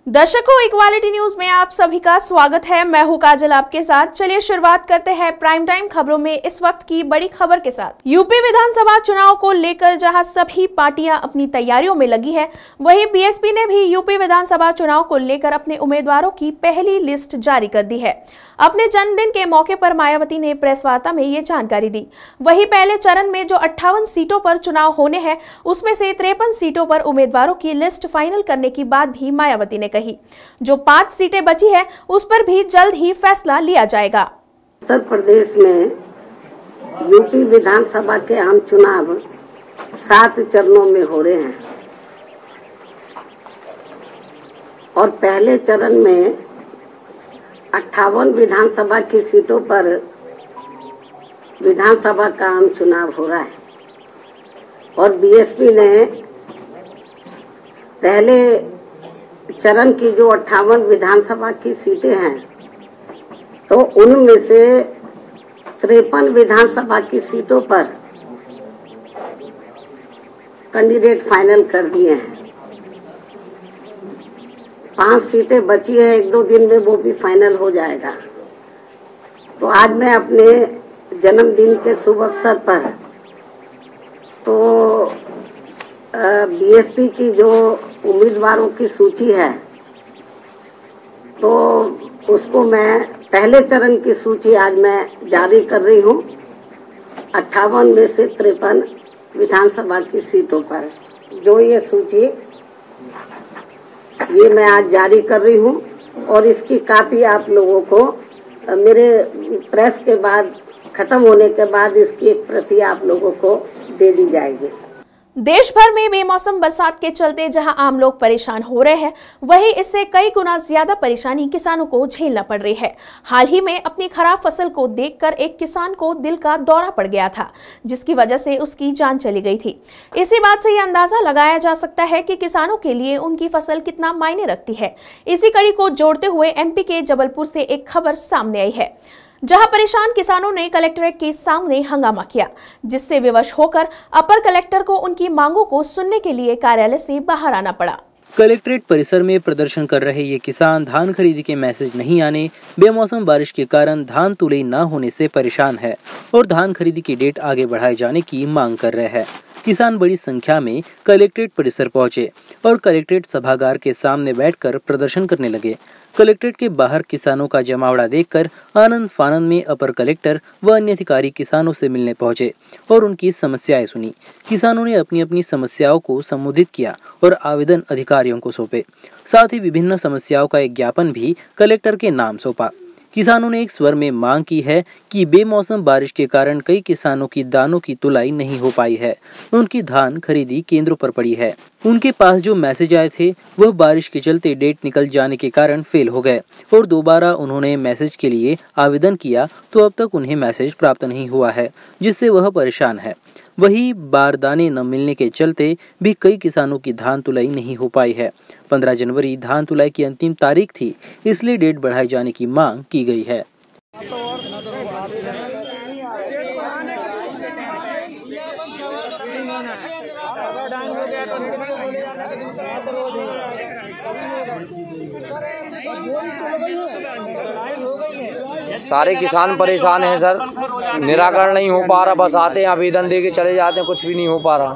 दर्शकों, equality news में आप सभी का स्वागत है। मैं हूं काजल आपके साथ। चलिए शुरुआत करते हैं प्राइम टाइम खबरों में इस वक्त की बड़ी खबर के साथ। यूपी विधानसभा चुनाव को लेकर जहां सभी पार्टियां अपनी तैयारियों में लगी है, वहीं बीएसपी ने भी यूपी विधानसभा चुनाव को लेकर अपने उम्मीदवारों की पहली लिस्ट जारी कर दी है। अपने जन्मदिन के मौके पर मायावती ने प्रेस वार्ता में ये जानकारी दी। वहीं पहले चरण में जो 58 सीटों पर चुनाव होने हैं, उसमें से 53 सीटों पर उम्मीदवारों की लिस्ट फाइनल करने की बात भी मायावती ने कही। जो 5 सीटें बची है, उस पर भी जल्द ही फैसला लिया जाएगा। उत्तर प्रदेश में यूपी विधानसभा के आम चुनाव 7 चरणों में हो रहे हैं और पहले चरण में 58 विधानसभा की सीटों पर विधानसभा का आम चुनाव हो रहा है और बीएसपी ने पहले चरण की जो 58 विधानसभा की सीटें हैं, तो उनमें से 53 विधानसभा की सीटों पर कैंडिडेट फाइनल कर दिए हैं। 5 सीटें बची है, 1-2 दिन में वो भी फाइनल हो जाएगा। तो आज मैं अपने जन्मदिन के शुभ अवसर पर तो बीएसपी की जो उम्मीदवारों की सूची है, तो उसको मैं पहले चरण की सूची आज मैं जारी कर रही हूँ। 58 में से 53 विधानसभा की सीटों पर जो ये सूची ये मैं आज जारी कर रही हूँ और इसकी कॉपी आप लोगों को मेरे प्रेस के बाद खत्म होने के बाद इसकी एक प्रति आप लोगों को दे दी जाएगी। देश भर में बेमौसम बरसात के चलते जहां आम लोग परेशान हो रहे हैं, वहीं इससे कई गुना ज्यादा परेशानी किसानों को झेलना पड़ रही है। हाल ही में अपनी खराब फसल को देखकर एक किसान को दिल का दौरा पड़ गया था, जिसकी वजह से उसकी जान चली गई थी। इसी बात से यह अंदाजा लगाया जा सकता है कि किसानों के लिए उनकी फसल कितना मायने रखती है। इसी कड़ी को जोड़ते हुए एमपी के जबलपुर से एक खबर सामने आई है, जहां परेशान किसानों ने कलेक्ट्रेट के सामने हंगामा किया, जिससे विवश होकर अपर कलेक्टर को उनकी मांगों को सुनने के लिए कार्यालय से बाहर आना पड़ा। कलेक्ट्रेट परिसर में प्रदर्शन कर रहे ये किसान धान खरीदी के मैसेज नहीं आने, बेमौसम बारिश के कारण धान तुलाई न होने से परेशान है और धान खरीदी की डेट आगे बढ़ाए जाने की मांग कर रहे हैं। किसान बड़ी संख्या में कलेक्ट्रेट परिसर पहुंचे और कलेक्ट्रेट सभागार के सामने बैठकर प्रदर्शन करने लगे। कलेक्ट्रेट के बाहर किसानों का जमावड़ा देखकर आनंद फानंद में अपर कलेक्टर व अन्य अधिकारी किसानों से मिलने पहुंचे और उनकी समस्याएं सुनी। किसानों ने अपनी अपनी समस्याओं को संबोधित किया और आवेदन अधिकारियों को सौंपे। साथ ही विभिन्न समस्याओं का एक ज्ञापन भी कलेक्टर के नाम सौंपा। किसानों ने एक स्वर में मांग की है कि बेमौसम बारिश के कारण कई किसानों की दानों की तुलाई नहीं हो पाई है। उनकी धान खरीदी केंद्रों पर पड़ी है। उनके पास जो मैसेज आए थे वह बारिश के चलते डेट निकल जाने के कारण फेल हो गए और दोबारा उन्होंने मैसेज के लिए आवेदन किया तो अब तक उन्हें मैसेज प्राप्त नहीं हुआ है, जिससे वह परेशान है। वही बारदाने न मिलने के चलते भी कई किसानों की धान तुलाई नहीं हो पाई है। 15 जनवरी धान तुलाई की अंतिम तारीख थी, इसलिए डेट बढ़ाए जाने की मांग की गई है। सारे किसान परेशान हैं सर, निराकरण नहीं हो पा रहा। बस आते हैं आवेदन दे के चले जाते हैं, कुछ भी नहीं हो पा रहा।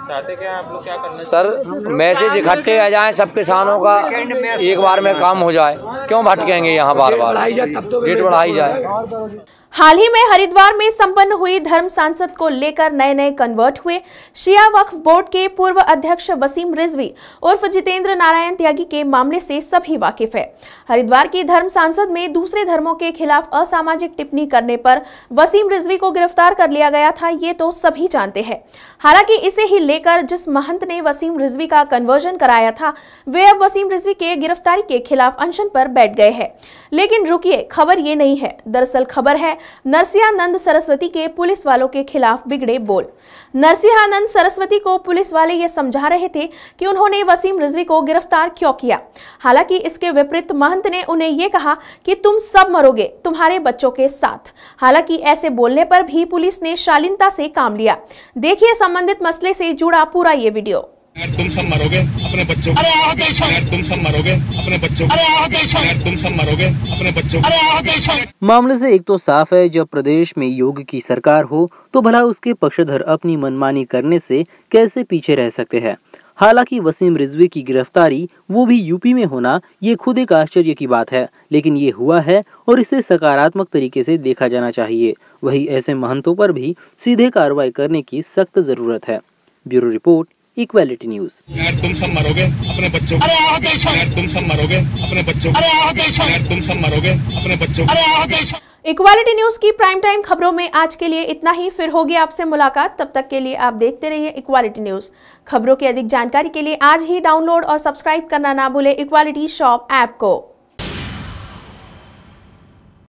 चाहते क्या आप लोग, क्या करना सर मैसेज इकट्ठे आ जाएं सब किसानों का, एक बार में काम हो जाए। क्यों भटकेंगे यहाँ बार बार, डेट बढ़ाई जाए। हाल ही में हरिद्वार में संपन्न हुई धर्म सांसद को लेकर नए नए कन्वर्ट हुए शिया वक्फ बोर्ड के पूर्व अध्यक्ष वसीम रिजवी उर्फ जितेंद्र नारायण त्यागी के मामले से सभी वाकिफ है। हरिद्वार की धर्म सांसद में दूसरे धर्मों के खिलाफ असामाजिक टिप्पणी करने पर वसीम रिजवी को गिरफ्तार कर लिया गया था, ये तो सभी जानते हैं। हालांकि इसे ही लेकर जिस महंत ने वसीम रिजवी का कन्वर्जन कराया था, वे अब वसीम रिजवी के गिरफ्तारी के खिलाफ अनशन पर बैठ गए हैं। लेकिन रुकिए, खबर ये नहीं है। दरअसल खबर है नरसिंहानंद सरस्वती के पुलिस वालों के खिलाफ बिगड़े बोल। नरसिंहानंद सरस्वती को पुलिस वाले ये समझा रहे थे कि उन्होंने वसीम रिजवी को गिरफ्तार क्यों किया। हालांकि इसके विपरीत महंत ने उन्हें ये कहा कि तुम सब मरोगे तुम्हारे बच्चों के साथ। हालांकि ऐसे बोलने पर भी पुलिस ने शालीनता से काम लिया। देखिए संबंधित मसले से जुड़ा पूरा ये वीडियो। तुम सब मरोगे अपने बच्चों, अरे तुम सब मरोगे अपने बच्चों, अरे तुम सब मरोगे अपने बच्चों, अरे मामले से एक तो साफ है, जब प्रदेश में योगी की सरकार हो तो भला उसके पक्षधर अपनी मनमानी करने से कैसे पीछे रह सकते हैं। हालांकि वसीम रिजवी की गिरफ्तारी वो भी यूपी में होना, ये खुद एक आश्चर्य की बात है, लेकिन ये हुआ है और इसे सकारात्मक तरीके से देखा जाना चाहिए। वही ऐसे महंतों पर भी सीधे कार्रवाई करने की सख्त जरूरत है। Bureau report, equality news. तुम सब मरोगे अपने बच्चों, अरे तुम सब मरोगे अपने बच्चों, अरे तुम सब मरोगे अपने बच्चों, अरे इक्वालिटी न्यूज की प्राइम टाइम खबरों में आज के लिए इतना ही। फिर होगी आपसे मुलाकात, तब तक के लिए आप देखते रहिए इक्वालिटी न्यूज। खबरों की अधिक जानकारी के लिए आज ही डाउनलोड और सब्सक्राइब करना ना भूले इक्वालिटी शॉप ऐप को।